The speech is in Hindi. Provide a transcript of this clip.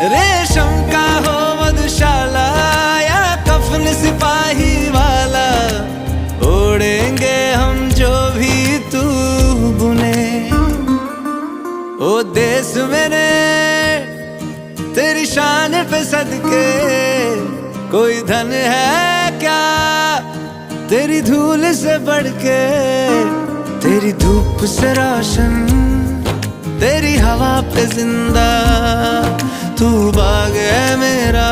रेशम का हो मधुशाला या कफन सिपाही वाला, ओढ़ेंगे हम जो भी तू बुने। ओ देश मेरे तेरी शान पे सदके, कोई धन है क्या तेरी धूल से बढ़ के। तेरी धूप से रोशन, तेरी हवा पे जिंदा, तू बाग है मेरा।